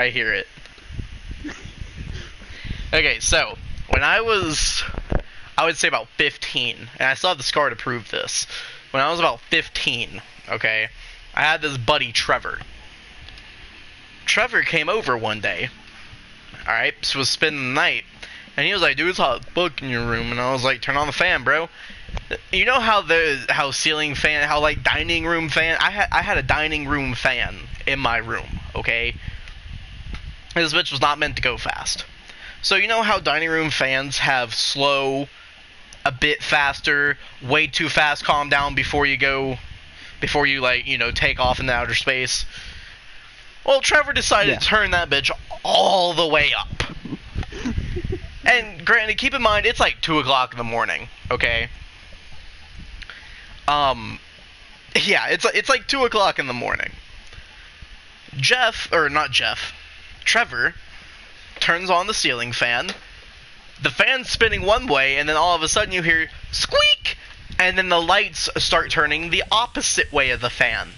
I hear it. Okay, so when I would say about 15, and I still have the scar to prove this. When I was about 15, okay, I had this buddy Trevor. Trevor came over one day. Alright, so was spending the night, and he was like, dude, it's hot as fuck in your room. And I was like, turn on the fan, bro. You know how ceiling fan, how like dining room fan, I had a dining room fan in my room, okay? This bitch was not meant to go fast. So you know how dining room fans have slow, a bit faster, way too fast, calm down before you like, you know, take off into outer space? Well, Trevor decided to turn that bitch all the way up. And granted, keep in mind, it's like 2 o'clock in the morning, okay? Yeah, it's like 2 o'clock in the morning. Trevor turns on the ceiling fan. The fan's spinning one way, and then all of a sudden you hear squeak, and then the lights start turning the opposite way of the fan.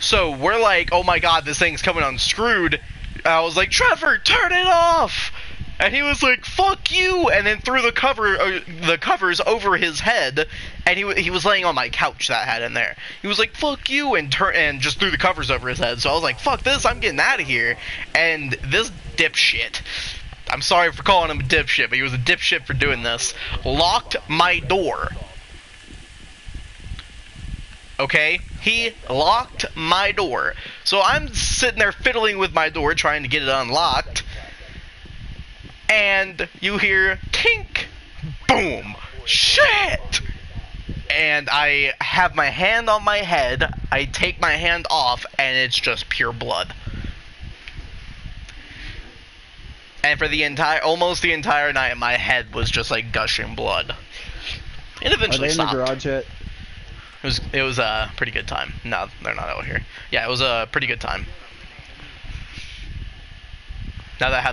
So we're like, oh my god, this thing's coming unscrewed. I was like, Trevor, turn it off! And he was like, fuck you! And then threw the covers over his head, and he was laying on my couch that I had in there. He was like, fuck you, and just threw the covers over his head. So I was like, fuck this, I'm getting out of here. And this dipshit, I'm sorry for calling him a dipshit, but he was a dipshit for doing this, locked my door. Okay? He locked my door. So I'm sitting there fiddling with my door, trying to get it unlocked. And you hear tink, boom, shit! And I have my hand on my head, I take my hand off, and it's just pure blood. And for almost the entire night, my head was just like gushing blood. It eventually stopped. Are they in the garage yet? It was a pretty good time. No, they're not out here. Yeah, it was a pretty good time. Now that I have